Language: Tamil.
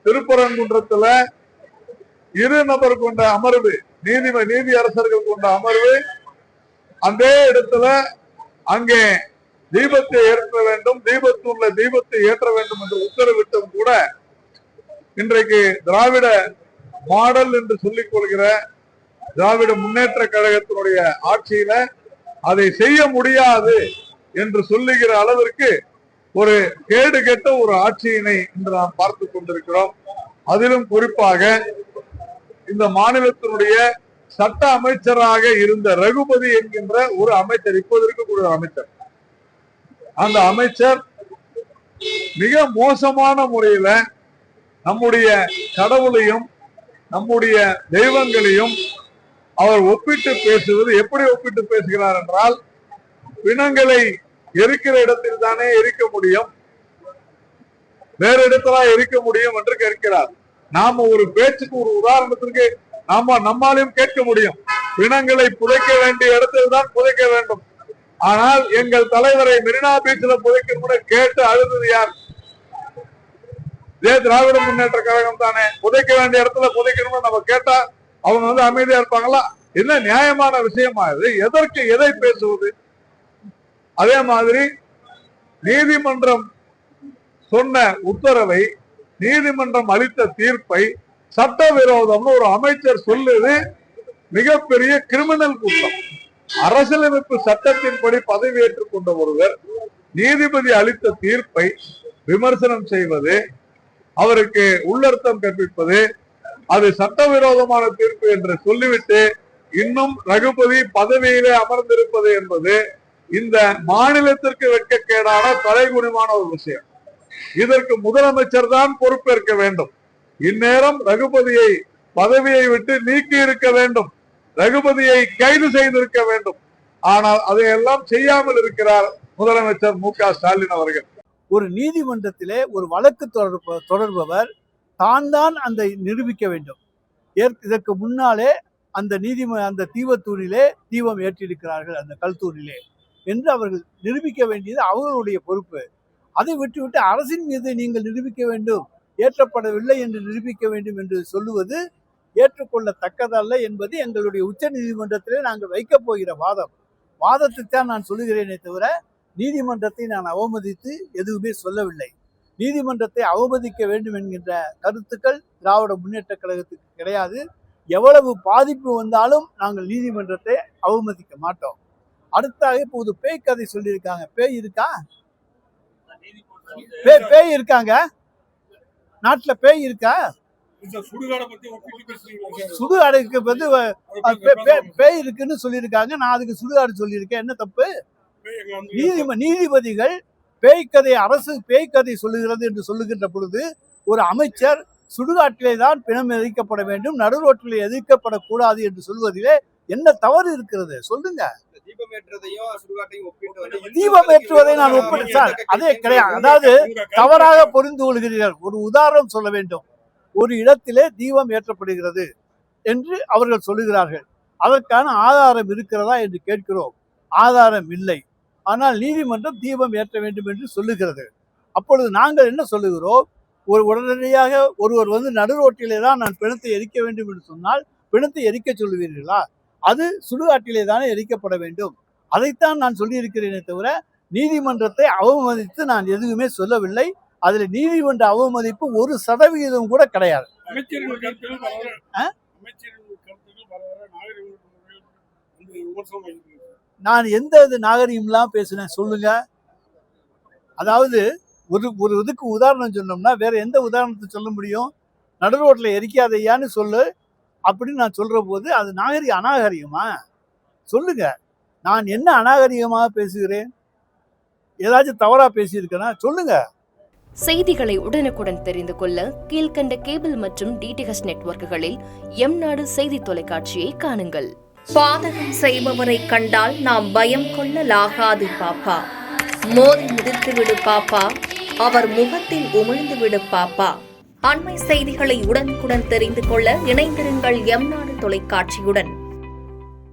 திருப்பரங்குன்றத்துல 2 நபர் கொண்ட அமர்வு, நீதி அரசர்கள் கொண்ட அமர்வு அந்த இடத்துல அங்கே தீபத்தை ஏற்ற வேண்டும், தீபத்தூர்ல தீபத்தை ஏற்ற வேண்டும் என்று உத்தரவிட்டும் கூட இன்றைக்கு திராவிட மாடல் என்று சொல்லிக் கொள்கிற திராவிட முன்னேற்ற கழகத்தினுடைய ஆட்சியில அதை செய்ய முடியாது என்று சொல்லுகிற அளவிற்கு ஒரு கேடு கெட்ட ஒரு ஆட்சியினை இன்று நாம் பார்த்து கொண்டிருக்கிறோம். அதிலும் குறிப்பாக இந்த மாநிலத்தினுடைய சட்ட அமைச்சராக இருந்த ரகுபதி என்கின்ற ஒரு அமைச்சர், இப்போது இருக்கக்கூடிய அமைச்சர், அந்த அமைச்சர் மிக மோசமான முறையில நம்முடைய கடவுளையும் நம்முடைய தெய்வங்களையும் அவர் ஒப்பிட்டு பேசுவது. எப்படி ஒப்பிட்டு பேசுகிறார் என்றால், பிணங்களை எரிக்கிற இடத்தில் தானே எரிக்க முடியும், வேற இடத்துல எரிக்க முடியும் என்று கேட்கிறார். நாம ஒரு பேச்சுக்கு ஒரு உதாரணத்திற்கு நம்மாலையும் கேட்க முடியும், பிணங்களை புதைக்க வேண்டிய இடத்தில் தான் புதைக்க வேண்டும். ஆனால் எங்கள் தலைவரை மெரினா பீச்சில் புதைக்கணும்னு கேட்டு அழுது யார்? இதே திராவிட முன்னேற்ற கழகம் தானே. புதைக்க வேண்டிய இடத்துல புதைக்கணும்னு நம்ம கேட்டா அவங்க அமைதியா இருப்பாங்களா? என்ன நியாயமான விஷயமா இது? எதற்கு எதை பேசுவது? அதே மாதிரி நீதிமன்றம் சொன்ன உத்தரவை, நீதிமன்றம் அளித்த தீர்ப்பை சட்டவிரோதம்னு ஒரு அமைச்சர் சொல்லுது. மிகப்பெரிய கிரிமினல் குற்றம். அரசியலமைப்பு சட்டத்தின்படி பதவியேற்றுக் கொண்ட ஒருவர் நீதிபதி அளித்த தீர்ப்பை விமர்சனம் செய்வது, அவருக்கு உள்ளர்த்தம் கற்பிப்பது, அது சட்டவிரோதமான தீர்ப்பு என்று சொல்லிவிட்டு இன்னும் ரகுபதி பதவியிலே அமர்ந்திருப்பது என்பது இந்த மாநிலத்திற்கு வெட்கக்கேடான தலைகுனிவான ஒரு விஷயம். இதற்கு முதலமைச்சர் தான் பொறுப்பேற்க வேண்டும். இந்நேரம் ரகுபதியை பதவியை விட்டு நீக்கி இருக்க வேண்டும், ரகுபதியை கைது செய்திருக்க வேண்டும். ஆனால் அதையெல்லாம் செய்யாமல் இருக்கிறார் முதலமைச்சர் மு.க.ஸ்டாலின் அவர்கள். ஒரு நீதிமன்றத்திலே ஒரு வழக்கு தொடர்பவர் தான் அந்த நிரூபிக்க வேண்டும். இதற்கு முன்னாலே அந்த தீவத்தூணிலே தீபம் ஏற்றிருக்கிறார்கள், அந்த கல்தூணிலே என்று அவர்கள் நிரூபிக்க வேண்டியது அவர்களுடைய பொறுப்பு. அதை விட்டுவிட்டு அரசின் மீது நீங்கள் நிரூபிக்க வேண்டும், ஏற்றப்படவில்லை என்று நிரூபிக்க வேண்டும் என்று சொல்லுவது ஏற்றுக்கொள்ளத்தக்கதல்ல என்பது எங்களுடைய உச்ச நீதிமன்றத்திலே நாங்கள் வைக்கப் போகிற வாதத்தைத்தான் நான் சொல்லுகிறேனே தவிர நீதிமன்றத்தை நான் அவமதித்து எதுவுமே சொல்லவில்லை. நீதிமன்றத்தை அவமதிக்க வேண்டும் என்கின்ற கருத்துக்கள் திராவிட முன்னேற்ற கழகத்துக்கு கிடையாது. எவ்வளவு பாதிப்பு வந்தாலும் நாங்கள் நீதிமன்றத்தை அவமதிக்க மாட்டோம். அடுத்தாக இப்போது பேய் கதை சொல்லியிருக்காங்க. பேய் இருக்கா? பேய் இருக்காங்க நாட்டுல? பேய் இருக்கா? சுடுகாடுக்கு வந்து பேய் இருக்குன்னு சொல்லியிருக்காங்க. நான் அதுக்கு சுடுகாடு சொல்லியிருக்கேன், என்ன தப்பு? நீதிபதிகள் அரசு பேய்க்கதை சொல்லுகிறது என்று சொல்லுகின்ற பொழுது ஒரு அமைச்சர் சுடுகாட்டிலே தான் பிணம் எரிக்கப்பட வேண்டும், நடுரோட்டிலே எதிர்க்கப்படக்கூடாது என்று சொல்வதிலே என்ன தவறு இருக்கிறது? சொல்லுங்க. தீபம் ஏற்றுவதை நான் ஒப்பிட்டு சார், அதே கிடையாது. அதாவது தவறாக புரிந்து கொள்கிறீர்கள். ஒரு உதாரணம் சொல்ல வேண்டும். ஒரு இடத்திலே தீபம் ஏற்றப்படுகிறது என்று அவர்கள் சொல்லுகிறார்கள். அதற்கான ஆதாரம் இருக்கிறதா என்று கேட்கிறோம். ஆதாரம் இல்லை. ஆனால் நீதிமன்றம் தீபம் ஏற்ற வேண்டும் என்று சொல்லுகிறது. அப்பொழுது நாங்கள் என்ன சொல்லுகிறோம்? உடனடியாக ஒருவர் வந்து நடுரோட்டிலே தான் நான் பிணத்தை எரிக்க வேண்டும் என்று சொன்னால் பிணத்தை எரிக்க சொல்லுவீர்களா? அது சுடுகாட்டிலே தானே எரிக்கப்பட வேண்டும். அதைத்தான் நான் சொல்லியிருக்கிறேனே தவிர நீதிமன்றத்தை அவமதித்து நான் எதுவுமே சொல்லவில்லை. அதில் நீதிமன்ற அவமதிப்பு 1% கூட கிடையாது. நான் எந்த நாகரிகம்லாம் பேசுனேன் சொல்லுங்க. அதாவது ஒரு இதுக்கு உதாரணம் சொன்னோம்னா வேற எந்த உதாரணத்தை சொல்ல முடியும்? நடுரோட்ல எரிக்காதையான்னு சொல்லு அப்படின்னு நான் சொல்ற போது அது அநாகரிகமா? சொல்லுங்க. நான் என்ன அநாகரிகமாக பேசுகிறேன்? ஏதாச்சும் தவறா பேசியிருக்கேனா? சொல்லுங்க. செய்திகளை உடனுக்குடன் தெரிந்து கொள்ள கீழ்கண்ட கேபிள் மற்றும் டிடிஹெச் நெட்வொர்க்குகளில் எம்நாடு செய்தி தொலைக்காட்சியை காணுங்கள். பாதகம் செய்பவரை கண்டால் நாம் பயம் கொள்ளலாகாது பாப்பா. மோதி மிதித்து விடு பாப்பா, அவர் முகத்தில் உமிழ்ந்து விடு பாப்பா. அண்மை செய்திகளை உடனுக்குடன் தெரிந்து கொள்ள இணைந்திருங்கள் எம்நாடு தொலைக்காட்சியுடன்.